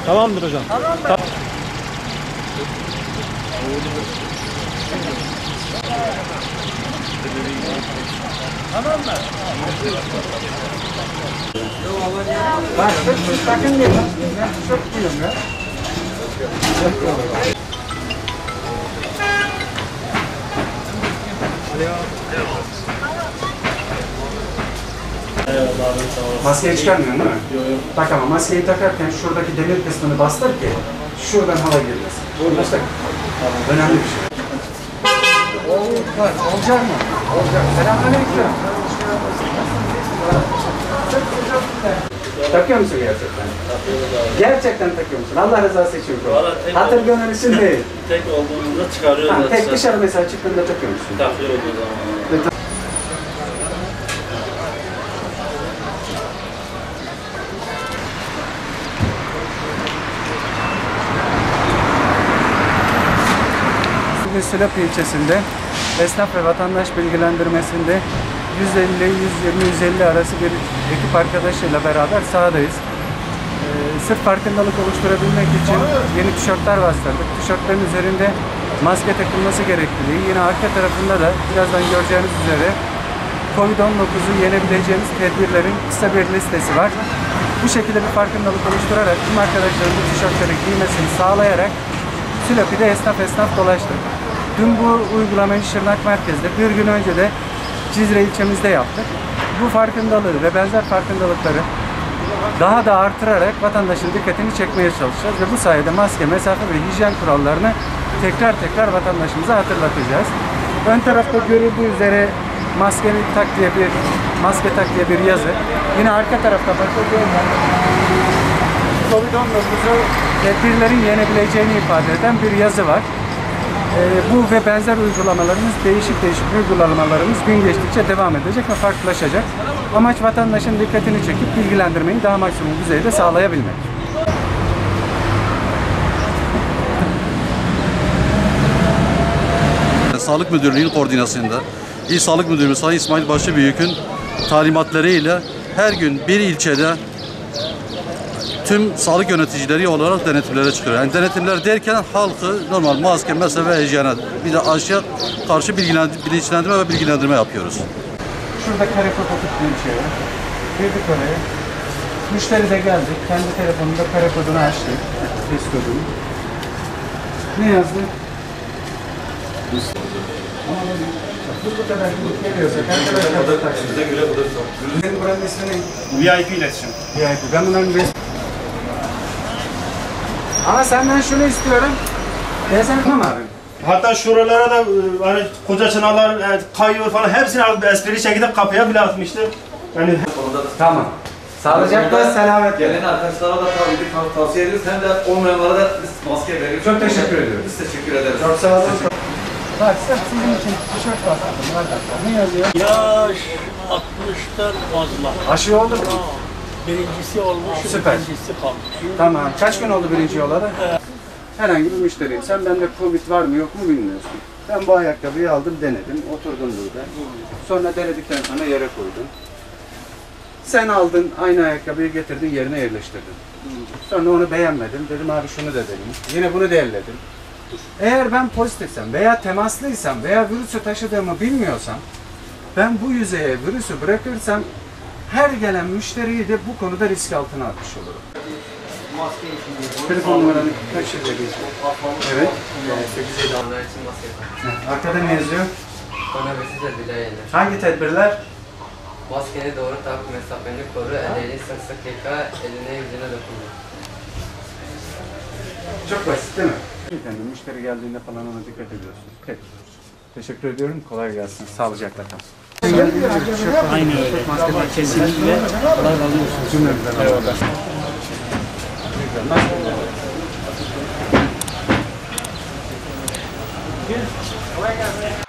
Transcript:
Tamamdır hocam. Tamam mı? Bak, sakın değil. Ben çok diyorum ya. Maskeyi çıkarmıyorsun değil mi? Yok. Tak ama maskeyi takarken şuradaki demir kısmını bastır ki şuradan hava girmesin. Anlaştık. Tamam. Önemli bir şey. Olacak mı? Olacak. Selamünaleyküm. Takıyor musun gerçekten? Gerçekten takıyor musun? Allah rızası için. Hatır gönül için değil. Tek olduğumuzda çıkarıyoruz. Ha, tek dışarı mesela çıktığında takıyor musun? Takıyor olduğu zaman. Silopi ilçesinde esnaf ve vatandaş bilgilendirmesinde 150-120-150 arası bir ekip arkadaşıyla beraber sahadayız. Sırf farkındalık oluşturabilmek için yeni tişörtler bastırdık. Tişörtlerin üzerinde maske takılması gerekliliği, yine arka tarafında da birazdan göreceğiniz üzere Covid-19'u yenebileceğimiz tedbirlerin kısa bir listesi var. Bu şekilde bir farkındalık oluşturarak tüm arkadaşların bu tişörtleri giymesini sağlayarak Silopi'de esnaf dolaştık. Dün bu uygulamayı Şırnak Merkez'de, bir gün önce de Cizre ilçemizde yaptık. Bu farkındalığı ve benzer farkındalıkları daha da artırarak vatandaşın dikkatini çekmeye çalışacağız ve bu sayede maske, mesafe ve hijyen kurallarını tekrar vatandaşımıza hatırlatacağız. Ön tarafta görüldüğü üzere maske tak diye bir yazı. Yine arka tarafta Covid-19'u tedbirlerin yenebileceğini ifade eden bir yazı var. Bu ve benzer uygulamalarımız, değişik uygulamalarımız gün geçtikçe devam edecek ve farklılaşacak. Amaç vatandaşın dikkatini çekip bilgilendirmeyi daha maksimum düzeyde sağlayabilmek. Sağlık Müdürlüğü'nün koordinasyonunda İl Sağlık Müdürümüz Sayın İsmail Başçıbüyük'ün talimatlarıyla her gün bir ilçede tüm sağlık yöneticileri olarak denetimlere çıkıyor. Yani denetimler derken halkı normal maske, mesafe ve hijyene bir de aşıya karşı bilinçlendirme ve bilgilendirme yapıyoruz. Şurada kare kod oturttuğum bir şey var. Girdik oraya. Müşteri de geldi. Kendi telefonunda kare kodunu açtı. Test kodunu. Ne yazdı? Bu kadar geliyorsa arkadaşlar taksın. Senin buranın ismi ne? VIP iletişim. VIP. Ben bunların ama senden şunu istiyorum. Desene tamam abi. Hatta şuralara da hani koca çınarlar kayıyor falan hepsini alıp espri şekilde kapıya bile atmıştı. Yani tamam. Sağlıcakla selametle. Gelen arkadaşlara da tabii ki tavsiye ediyoruz. Hem de olmayanlara da biz maske veriyoruz. Çok teşekkür ediyoruz. Biz teşekkür ederiz. Çok sağ olun. Bak sırf sizin için tişört bastırdım arkadaşlar. Ne yazıyor? Yaş 60'tan fazla. Aşı oldu mu? Birincisi olmuş, Süper. ikincisi kalmış. Tamam. Kaç gün oldu birinci olalı? Herhangi bir müşteriyim. Sen bende Covid var mı yok mu bilmiyorsun. Ben bu ayakkabıyı aldım denedim. Oturdum burada. Sonra denedikten sonra yere koydum. Sen aldın aynı ayakkabıyı getirdin yerine yerleştirdin. Sonra onu beğenmedim. Dedim abi şunu da deneyim. Yine bunu değerledim. Eğer ben pozitifsem veya temaslıysam veya virüsü taşıdığımı bilmiyorsam ben bu yüzeye virüsü bırakırsam her gelen müşteriyi de bu konuda risk altına atmış olurum. Telefon numaranı kaçırdı geçiyor. Evet. 8-7 anlar için maske. Arkada ne yazıyor? Bana ve size bile yenir. Hangi tedbirler? Maskeni doğru tak, mesafeni koru, ellerini sık yıka, eline yüzüne dokunma. Çok basit değil mi? Yani müşteri geldiğinde falan ona dikkat ediyorsunuz. Peki. Teşekkür ediyorum. Kolay gelsin. Sağlıcakla kalın. Aynı öyle. Kesinlikle. Allah razı olsun. Cümlemizden. Eyvallah. Kolay gelsin.